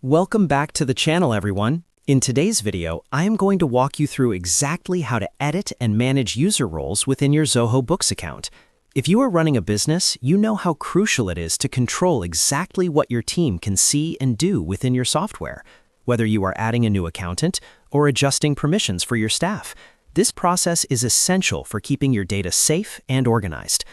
Welcome back to the channel, everyone. In today's video, I am going to walk you through exactly how to edit and manage user roles within your Zoho Books account. If you are running a business, you know how crucial it is to control exactly what your team can see and do within your software. Whether you are adding a new accountant or adjusting permissions for your staff, this process is essential for keeping your data safe and organized.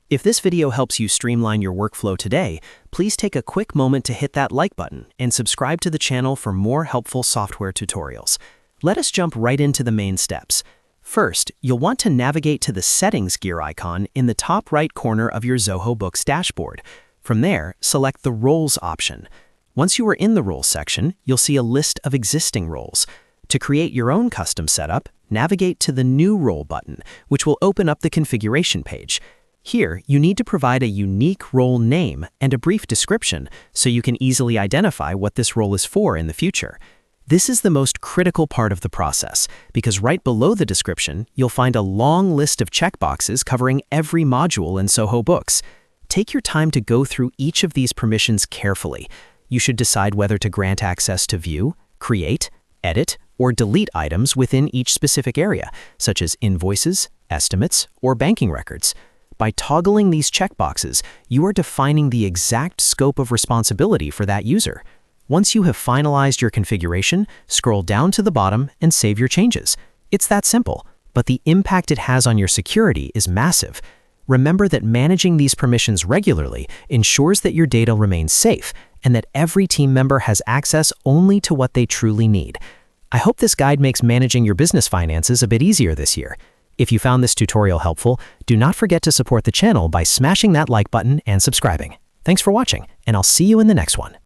If this video helps you streamline your workflow today, please take a quick moment to hit that like button and subscribe to the channel for more helpful software tutorials. Let us jump right into the main steps. First, you'll want to navigate to the Settings gear icon in the top right corner of your Zoho Books dashboard. From there, select the Roles option. Once you are in the Roles section, you'll see a list of existing roles. To create your own custom setup, navigate to the New Role button, which will open up the configuration page. Here, you need to provide a unique role name and a brief description so you can easily identify what this role is for in the future. This is the most critical part of the process because right below the description, you'll find a long list of checkboxes covering every module in Zoho Books. Take your time to go through each of these permissions carefully. You should decide whether to grant access to view, create, edit, or delete items within each specific area, such as invoices, estimates, or banking records. By toggling these checkboxes, you are defining the exact scope of responsibility for that user. Once you have finalized your configuration, scroll down to the bottom and save your changes. It's that simple, but the impact it has on your security is massive. Remember that managing these permissions regularly ensures that your data remains safe and that every team member has access only to what they truly need. I hope this guide makes managing your business finances a bit easier this year. If you found this tutorial helpful, do not forget to support the channel by smashing that like button and subscribing. Thanks for watching, and I'll see you in the next one.